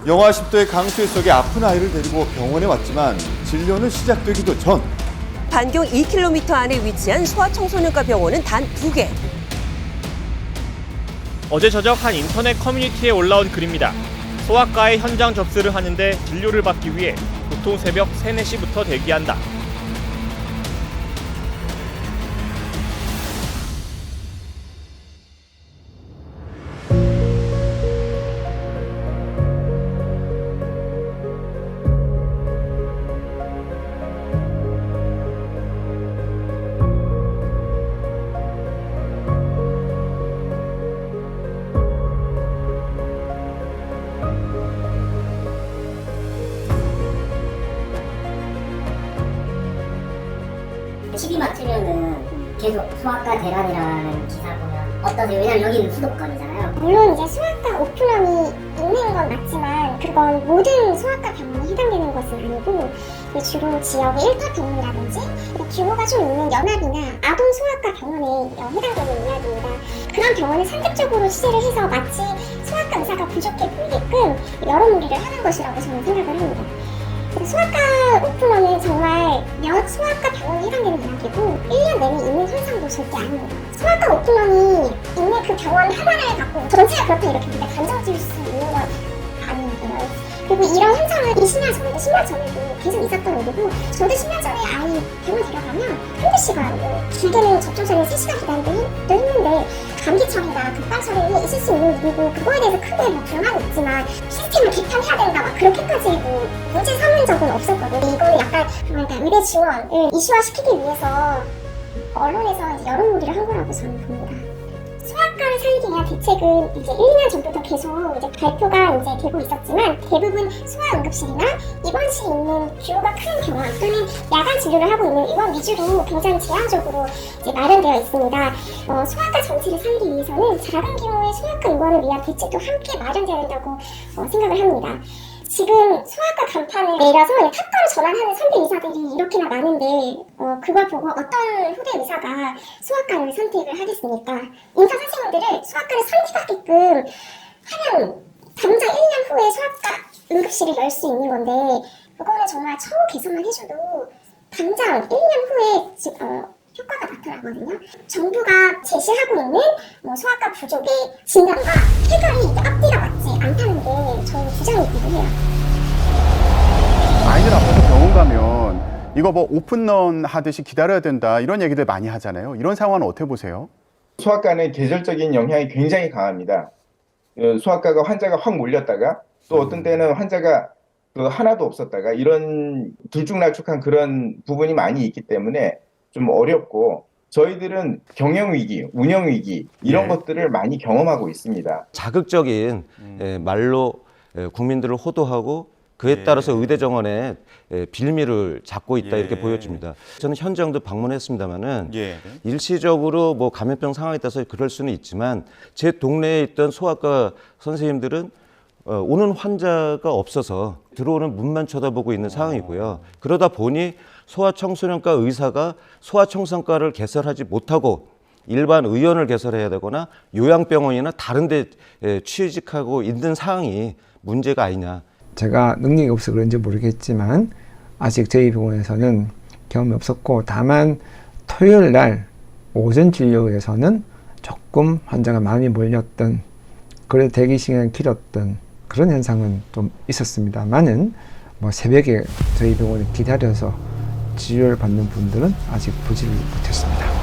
영하 10도의 강수에 속에 아픈 아이를 데리고 병원에 왔지만 진료는 시작되기도 전 반경 2km 안에 위치한 소아청소년과 병원은 단 2개. 어제 저녁 한 인터넷 커뮤니티에 올라온 글입니다. 소아과에 현장 접수를 하는데 진료를 받기 위해 보통 새벽 3, 4시부터 대기한다. TV 맡으면은 계속 소아과 대란이라는 기사 보면 어떠세요? 왜냐면 여기는 수도권이잖아요. 물론 이제 소아과 오픈런이 있는 건 맞지만 그건 모든 소아과 병원에 해당되는 것은 아니고 주로 지역의 1타 병원이라든지 규모가 좀 있는 연합이나 아동 소아과 병원에 해당되는 이야기입니다. 그런 병원을 선택적으로 취재를 해서 마치 소아과 의사가 부족해 보이게끔 여러 무리를 하는 것이라고 저는 생각을 합니다. 소아과 오픈런은 정말 몇 소아과 병원에 해당되는 이야기고 1년 내내 있는 현상도 절대 아닙니다. 소아과 오픈런이 있는 그 병원 하나를 갖고 전체가 그렇다 이렇게 우리가 단정 지을 수 있는 건 아니에요. 그리고 이런 현상은 20년 전에도 10년 전에도 계속 있었던 일이고 저도 10년 전에 아이 병원 데려가면 한두 시간, 길게는 접종 전에 3시간 기다리기도 했는데 감기철이나 독감철에 있을 수 있는 일이고 그거에 대해서 크게 불만이 있지만 시스템을 개편해야 된다 막 그렇게까지 문제 삼은 적은 없었거든요. 이거는 약간 그러니까 의대 지원을 이슈화시키기 위해서 언론에서 이제 여론몰이를 한 거라고 저는 봅니다. 소아과를 살리기 위한 대책은 이제 1, 2년 전부터 계속 이제 발표가 이제 되고 있었지만 대부분 소아응급실이나 입원실이 있는 규모가 큰 병원 또는 야간 진료를 하고 있는 의원 위주로 굉장히 제한적으로 이제 마련되어 있습니다. 소아과 전체를 살리기 위해서는 작은 규모의 소아과 의원을 위한 대책도 함께 마련되어야 된다고 생각을 합니다. 지금 소아과 간판을 내려서 탑가로 전환하는 선배 의사들이 이렇게나 많은데 그걸 보고 어떤 후배 의사가 소아과를 선택을 하겠습니까? 의사 선생님들을 소아과를 선택하게끔 하면 당장 1년 후에 소아과 응급실을 열 수 있는 건데 그거는 정말 처우 개선만 해줘도 당장 1년 후에 효과가 나타나거든요. 정부가 제시하고 있는 소아과 부족의 진단과 해결이 앞뒤가 맞지 않다는 게 저는 주장이기도 해요. 아이들 아파서 병원 가면 이거 뭐 오픈런 하듯이 기다려야 된다 이런 얘기들 많이 하잖아요. 이런 상황은 어떻게 보세요? 소아과는 계절적인 영향이 굉장히 강합니다. 소아과가 환자가 확 몰렸다가 또 어떤 때는 환자가 하나도 없었다가 이런 들쭉날쭉한 그런 부분이 많이 있기 때문에 좀 어렵고 저희들은 경영위기, 운영위기 이런 것들을 많이 경험하고 있습니다. 자극적인 말로 국민들을 호도하고 그에 따라서 의대 정원에 빌미를 잡고 있다 이렇게 보여집니다. 저는 현장도 방문했습니다마는 일시적으로 뭐 감염병 상황에 따라서 그럴 수는 있지만 제 동네에 있던 소아과 선생님들은 오는 환자가 없어서 들어오는 문만 쳐다보고 있는 상황이고요. 그러다 보니 소아청소년과 의사가 소아청소년과를 개설하지 못하고 일반 의원을 개설해야 되거나 요양병원이나 다른 데 취직하고 있는 상황이 문제가 아니냐. 제가 능력이 없어서 그런지 모르겠지만 아직 저희 병원에서는 경험이 없었고 다만 토요일 날 오전 진료에서는 조금 환자가 많이 몰렸던 그래도 대기 시간이 길었던 그런 현상은 좀 있었습니다만은 뭐 새벽에 저희 병원에 기다려서 진료를 받는 분들은 아직 보지를 못했습니다.